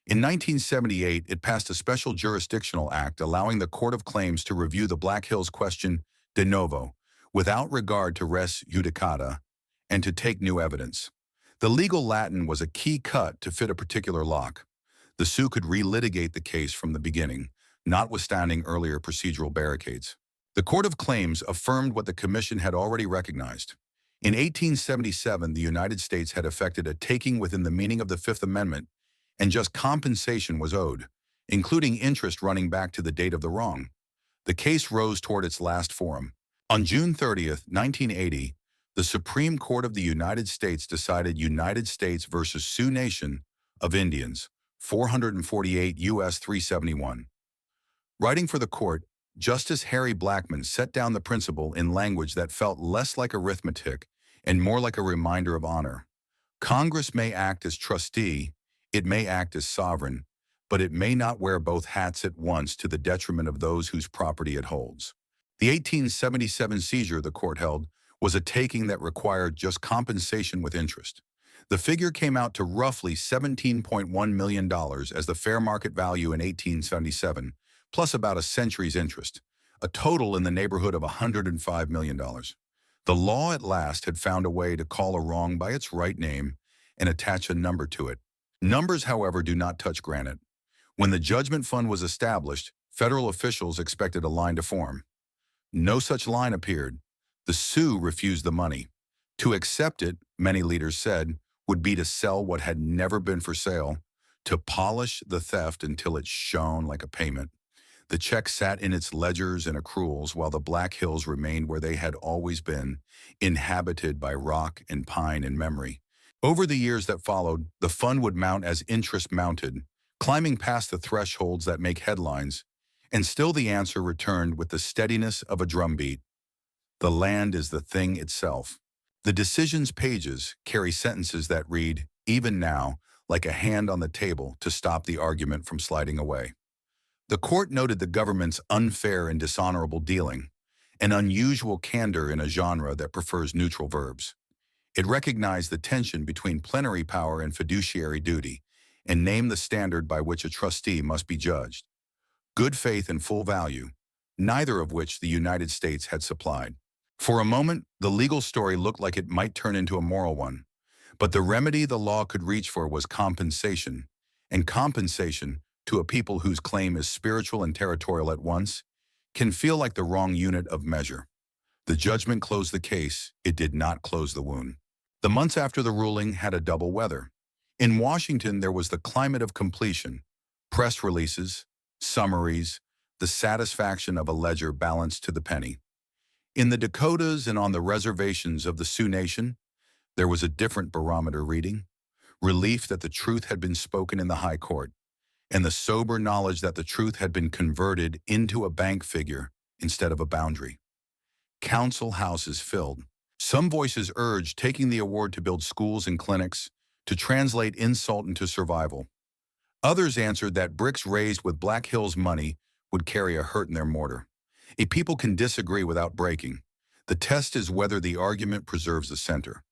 In 1978, it passed a special jurisdictional act allowing the Court of Claims to review the Black Hills question de novo, without regard to res judicata, and to take new evidence. The legal Latin was a key cut to fit a particular lock. The Sioux could relitigate the case from the beginning, notwithstanding earlier procedural barricades. The Court of Claims affirmed what the Commission had already recognized. In 1877, the United States had effected a taking within the meaning of the Fifth Amendment, and just compensation was owed, including interest running back to the date of the wrong. The case rose toward its last forum. On June 30th, 1980, the Supreme Court of the United States decided United States versus Sioux Nation of Indians, 448 U.S. 371. Writing for the court, Justice Harry Blackmun set down the principle in language that felt less like arithmetic and more like a reminder of honor. Congress may act as trustee, it may act as sovereign, but it may not wear both hats at once to the detriment of those whose property it holds. The 1877 seizure, the court held, was a taking that required just compensation with interest. The figure came out to roughly $17.1 million as the fair market value in 1877, plus about a century's interest, a total in the neighborhood of $105 million. The law at last had found a way to call a wrong by its right name and attach a number to it. Numbers, however, do not touch granite. When the judgment fund was established, federal officials expected a line to form. No such line appeared. The Sioux refused the money. To accept it, many leaders said, would be to sell what had never been for sale, to polish the theft until it shone like a payment. The check sat in its ledgers and accruals while the Black Hills remained where they had always been, inhabited by rock and pine and memory. Over the years that followed, the fund would mount as interest mounted, climbing past the thresholds that make headlines, and still the answer returned with the steadiness of a drumbeat. The land is the thing itself. The decision's pages carry sentences that read, even now, like a hand on the table to stop the argument from sliding away. The court noted the government's unfair and dishonorable dealing, an unusual candor in a genre that prefers neutral verbs. It recognized the tension between plenary power and fiduciary duty, and named the standard by which a trustee must be judged. Good faith and full value, neither of which the United States had supplied. For a moment, the legal story looked like it might turn into a moral one, but the remedy the law could reach for was compensation, and compensation, to a people whose claim is spiritual and territorial at once, can feel like the wrong unit of measure. The judgment closed the case, it did not close the wound. The months after the ruling had a double weather. In Washington, there was the climate of completion, press releases, summaries, the satisfaction of a ledger balanced to the penny. In the Dakotas and on the reservations of the Sioux Nation, there was a different barometer reading, relief that the truth had been spoken in the high court, and the sober knowledge that the truth had been converted into a bank figure instead of a boundary. Council houses filled. Some voices urged taking the award to build schools and clinics, to translate insult into survival. Others answered that bricks raised with Black Hills money would carry a hurt in their mortar. A people can disagree without breaking. The test is whether the argument preserves the center.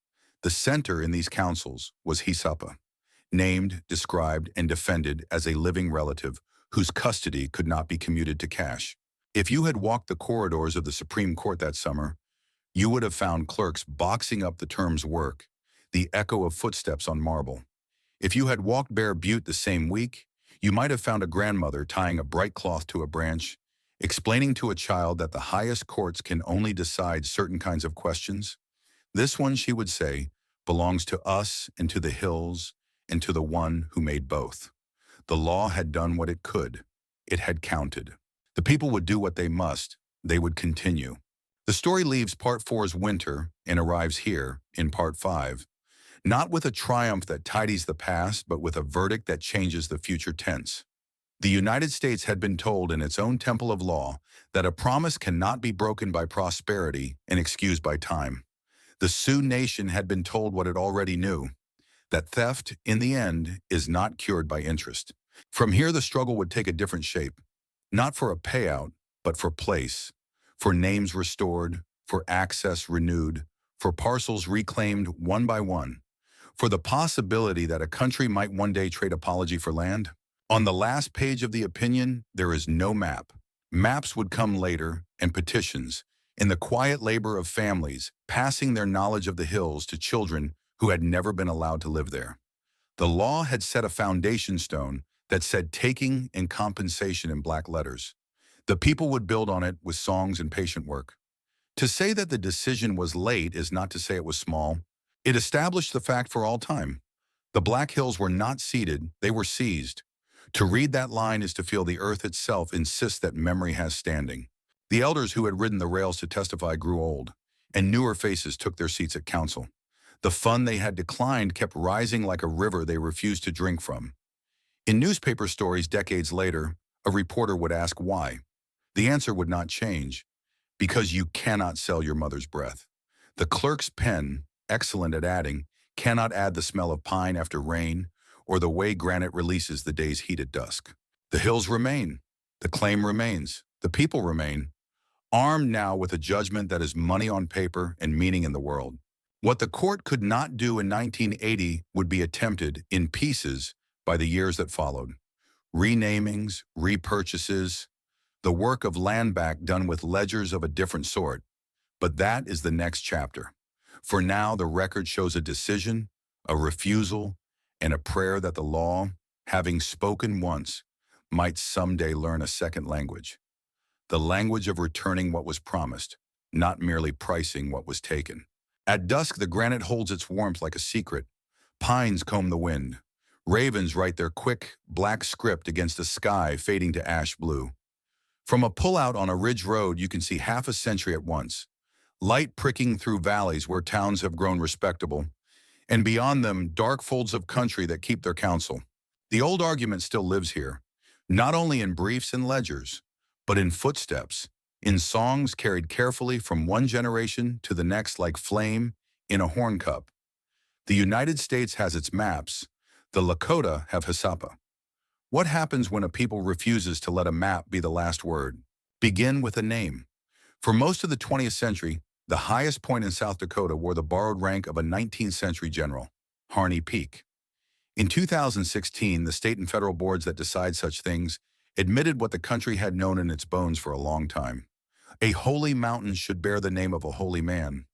The center in these councils was He Sapa, named, described, and defended as a living relative whose custody could not be commuted to cash. If you had walked the corridors of the Supreme Court that summer, you would have found clerks boxing up the term's work, the echo of footsteps on marble. If you had walked Bear Butte the same week, you might have found a grandmother tying a bright cloth to a branch, explaining to a child that the highest courts can only decide certain kinds of questions. This one, she would say, belongs to us and to the hills and to the one who made both. The law had done what it could. It had counted. The people would do what they must. They would continue. The story leaves Part 4's winter and arrives here in Part 5, not with a triumph that tidies the past, but with a verdict that changes the future tense. The United States had been told in its own temple of law that a promise cannot be broken by prosperity and excused by time. The Sioux Nation had been told what it already knew, that theft, in the end, is not cured by interest. From here, the struggle would take a different shape, not for a payout, but for place, for names restored, for access renewed, for parcels reclaimed one by one, for the possibility that a country might one day trade apology for land. On the last page of the opinion, there is no map. Maps would come later, and petitions, in the quiet labor of families, passing their knowledge of the hills to children who had never been allowed to live there. The law had set a foundation stone that said taking and compensation in black letters. The people would build on it with songs and patient work. To say that the decision was late is not to say it was small. It established the fact for all time. The Black Hills were not ceded, they were seized. To read that line is to feel the earth itself insist that memory has standing. The elders who had ridden the rails to testify grew old, and newer faces took their seats at council. The fund they had declined kept rising like a river they refused to drink from. In newspaper stories decades later, a reporter would ask why. The answer would not change. Because you cannot sell your mother's breath. The clerk's pen, excellent at adding, cannot add the smell of pine after rain or the way granite releases the day's heat at dusk. The hills remain. The claim remains. The people remain, armed now with a judgment that is money on paper and meaning in the world. What the court could not do in 1980 would be attempted in pieces by the years that followed. Renamings, repurchases, the work of land back done with ledgers of a different sort. But that is the next chapter. For now, the record shows a decision, a refusal, and a prayer that the law, having spoken once, might someday learn a second language. The language of returning what was promised, not merely pricing what was taken. At dusk, the granite holds its warmth like a secret. Pines comb the wind. Ravens write their quick, black script against a sky fading to ash blue. From a pullout on a ridge road, you can see half a century at once. Light pricking through valleys where towns have grown respectable, and beyond them, dark folds of country that keep their counsel. The old argument still lives here, not only in briefs and ledgers, but in footsteps, in songs carried carefully from one generation to the next like flame in a horn cup. The United States has its maps. The Lakota have He Sapa. What happens when a people refuses to let a map be the last word? Begin with a name. For most of the 20th century, the highest point in South Dakota wore the borrowed rank of a 19th century general, Harney Peak. In 2016, the state and federal boards that decide such things admitted what the country had known in its bones for a long time. A holy mountain should bear the name of a holy man.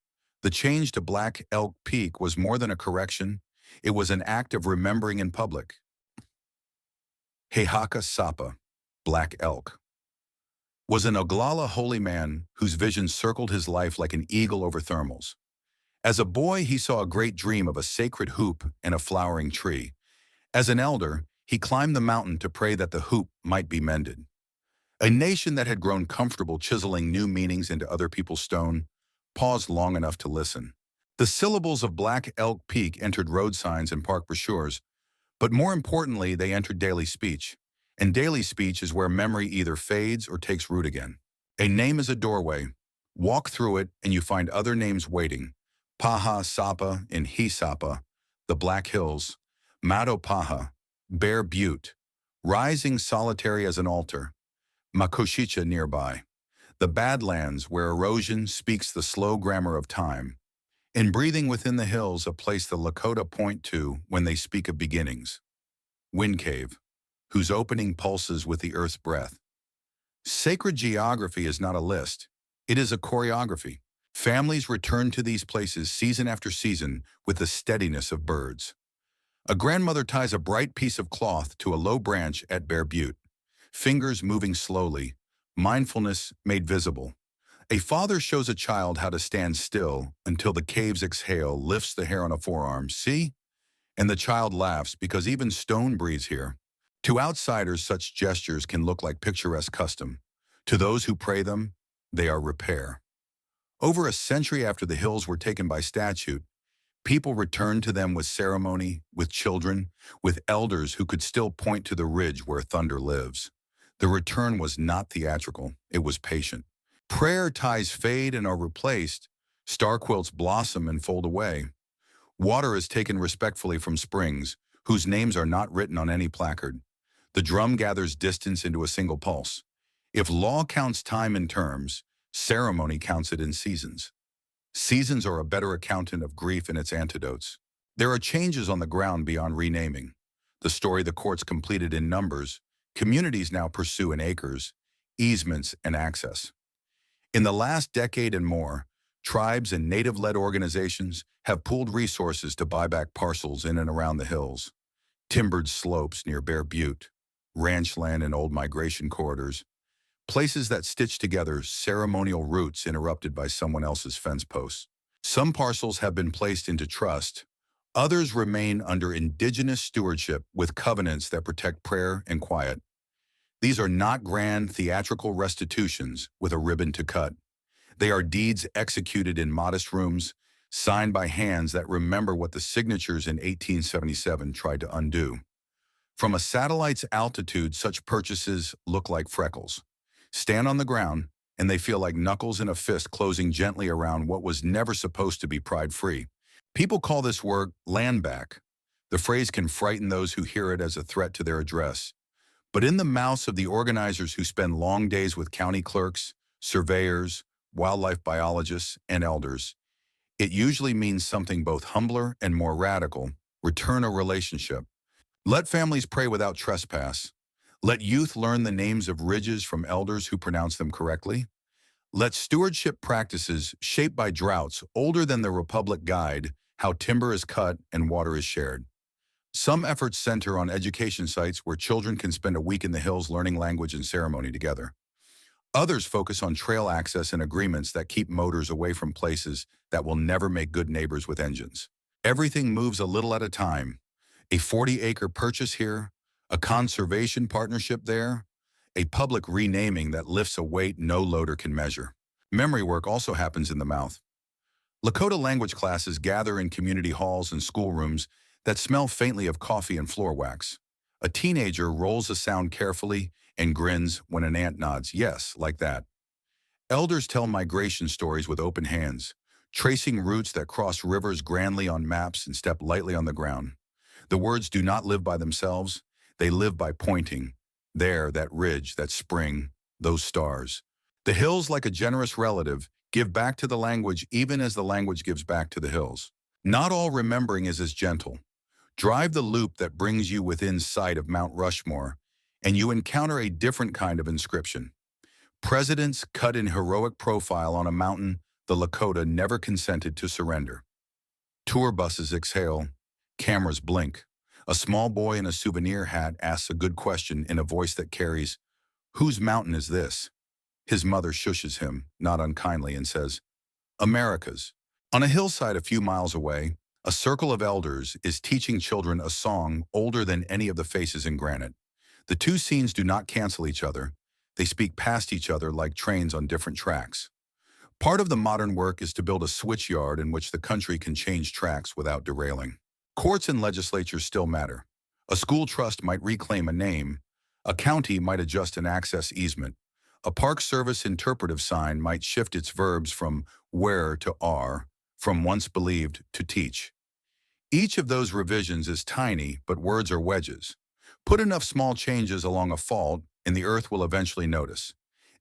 The change to Black Elk Peak was more than a correction. It was an act of remembering in public. He Sapa, Black Elk, was an Oglala holy man whose vision circled his life like an eagle over thermals. As a boy, he saw a great dream of a sacred hoop and a flowering tree. As an elder, he climbed the mountain to pray that the hoop might be mended. A nation that had grown comfortable chiseling new meanings into other people's stone paused long enough to listen. The syllables of Black Elk Peak entered road signs and park brochures, but more importantly, they entered daily speech. And daily speech is where memory either fades or takes root again. A name is a doorway. Walk through it and you find other names waiting. Paha Sapa in He Sapa, the Black Hills, Mado Paha, Bear Butte, rising solitary as an altar, Makoshicha nearby, the Badlands where erosion speaks the slow grammar of time. In breathing within the hills, a place the Lakota point to when they speak of beginnings. Wind Cave, whose opening pulses with the earth's breath. Sacred geography is not a list. It is a choreography. Families return to these places season after season with the steadiness of birds. A grandmother ties a bright piece of cloth to a low branch at Bear Butte, fingers moving slowly, mindfulness made visible. A father shows a child how to stand still until the cave's exhale lifts the hair on a forearm. See? And the child laughs because even stone breathes here. To outsiders, such gestures can look like picturesque custom. To those who pray them, they are repair. Over a century after the hills were taken by statute, people returned to them with ceremony, with children, with elders who could still point to the ridge where thunder lives. The return was not theatrical, it was patient. Prayer ties fade and are replaced, star quilts blossom and fold away. Water is taken respectfully from springs, whose names are not written on any placard. The drum gathers distance into a single pulse. If law counts time in terms, ceremony counts it in seasons. Seasons are a better accountant of grief and its antidotes. There are changes on the ground beyond renaming. The story the courts completed in numbers, communities now pursue in acres, easements, and access. In the last decade and more, tribes and native-led organizations have pooled resources to buy back parcels in and around the hills. Timbered slopes near Bear Butte, ranch land in old migration corridors, places that stitch together ceremonial routes interrupted by someone else's fence posts. Some parcels have been placed into trust. Others remain under indigenous stewardship with covenants that protect prayer and quiet. These are not grand theatrical restitutions with a ribbon to cut. They are deeds executed in modest rooms, signed by hands that remember what the signatures in 1877 tried to undo. From a satellite's altitude, such purchases look like freckles. Stand on the ground, and they feel like knuckles in a fist closing gently around what was never supposed to be pride-free. People call this work land back. The phrase can frighten those who hear it as a threat to their address. But in the mouths of the organizers who spend long days with county clerks, surveyors, wildlife biologists, and elders, it usually means something both humbler and more radical: return a relationship. Let families pray without trespass. Let youth learn the names of ridges from elders who pronounce them correctly. Let stewardship practices shaped by droughts older than the Republic guide how timber is cut and water is shared. Some efforts center on education sites where children can spend a week in the hills learning language and ceremony together. Others focus on trail access and agreements that keep motors away from places that will never make good neighbors with engines. Everything moves a little at a time. A 40-acre purchase here, a conservation partnership there, a public renaming that lifts a weight no loader can measure. Memory work also happens in the mouth. Lakota language classes gather in community halls and schoolrooms that smell faintly of coffee and floor wax. A teenager rolls a sound carefully and grins when an aunt nods, yes, like that. Elders tell migration stories with open hands, tracing routes that cross rivers grandly on maps and step lightly on the ground. The words do not live by themselves, they live by pointing. There, that ridge, that spring, those stars. The hills, like a generous relative, give back to the language even as the language gives back to the hills. Not all remembering is as gentle. Drive the loop that brings you within sight of Mount Rushmore, and you encounter a different kind of inscription. Presidents cut in heroic profile on a mountain the Lakota never consented to surrender. Tour buses exhale, cameras blink. A small boy in a souvenir hat asks a good question in a voice that carries, "Whose mountain is this?" His mother shushes him, not unkindly, and says, "America's." On a hillside a few miles away, a circle of elders is teaching children a song older than any of the faces in granite. The two scenes do not cancel each other. They speak past each other like trains on different tracks. Part of the modern work is to build a switch yard in which the country can change tracks without derailing. Courts and legislatures still matter. A school trust might reclaim a name. A county might adjust an access easement. A Park Service interpretive sign might shift its verbs from where to are, from once believed to teach. Each of those revisions is tiny, but words are wedges. Put enough small changes along a fault, and the earth will eventually notice.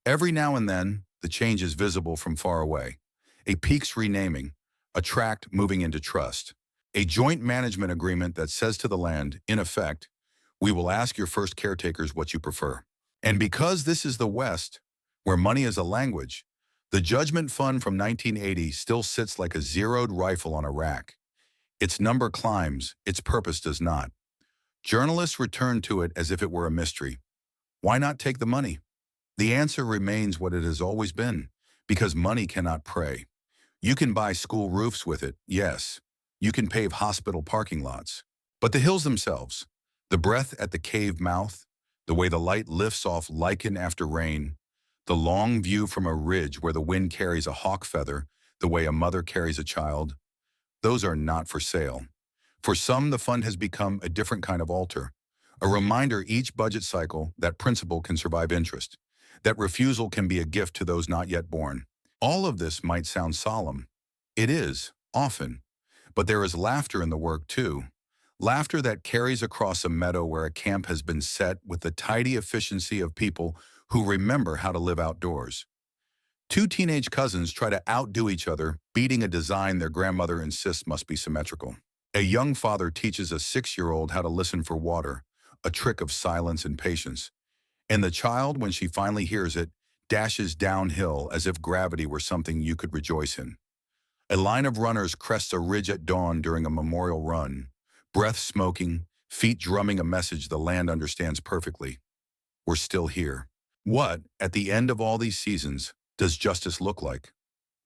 Every now and then, the change is visible from far away. A peak's renaming, a tract moving into trust, a joint management agreement that says to the land, in effect, "We will ask your first caretakers what you prefer." And because this is the West, where money is a language, the Judgment Fund from 1980 still sits like a zeroed rifle on a rack. Its number climbs, its purpose does not. Journalists return to it as if it were a mystery. Why not take the money? The answer remains what it has always been, because money cannot pray. You can buy school roofs with it, yes. You can pave hospital parking lots. But the hills themselves, the breath at the cave mouth, the way the light lifts off lichen after rain, the long view from a ridge where the wind carries a hawk feather, the way a mother carries a child, those are not for sale. For some, the fund has become a different kind of altar, a reminder each budget cycle that principle can survive interest, that refusal can be a gift to those not yet born. All of this might sound solemn. It is, often. But there is laughter in the work too. Laughter that carries across a meadow where a camp has been set with the tidy efficiency of people who remember how to live outdoors. Two teenage cousins try to outdo each other, beating a design their grandmother insists must be symmetrical. A young father teaches a 6-year-old how to listen for water, a trick of silence and patience. And the child, when she finally hears it, dashes downhill as if gravity were something you could rejoice in. A line of runners crests a ridge at dawn during a memorial run, breath smoking, feet drumming a message the land understands perfectly. We're still here. What, at the end of all these seasons, does justice look like?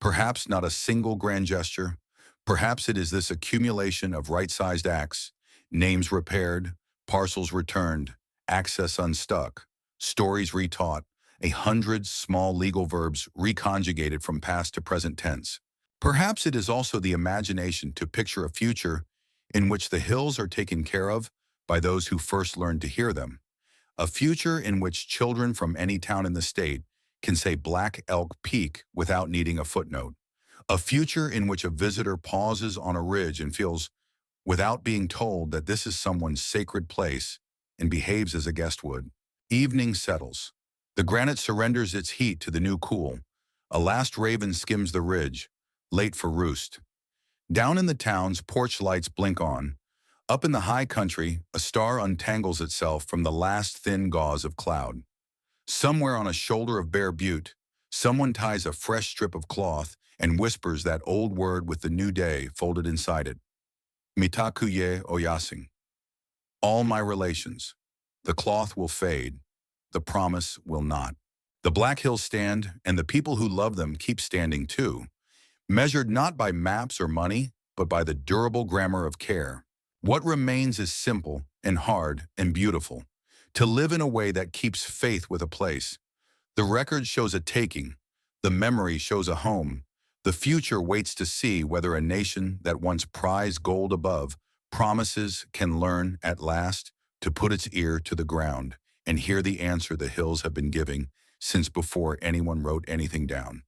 Perhaps not a single grand gesture. Perhaps it is this accumulation of right-sized acts, names repaired, parcels returned, access unstuck, stories retaught, 100 small legal verbs reconjugated from past to present tense. Perhaps it is also the imagination to picture a future in which the hills are taken care of by those who first learned to hear them. A future in which children from any town in the state can say Black Elk Peak without needing a footnote. A future in which a visitor pauses on a ridge and feels, without being told, that this is someone's sacred place and behaves as a guest would. Evening settles. The granite surrenders its heat to the new cool. A last raven skims the ridge, late for roost. Down in the towns, porch lights blink on. Up in the high country, a star untangles itself from the last thin gauze of cloud. Somewhere on a shoulder of bare butte, someone ties a fresh strip of cloth and whispers that old word with the new day folded inside it. Mitakuye oyasing. All my relations. The cloth will fade. The promise will not. The Black Hills stand, and the people who love them keep standing too, measured not by maps or money, but by the durable grammar of care. What remains is simple and hard and beautiful, to live in a way that keeps faith with a place. The record shows a taking. The memory shows a home. The future waits to see whether a nation that once prized gold above promises can learn at last to put its ear to the ground and hear the answer the hills have been giving since before anyone wrote anything down.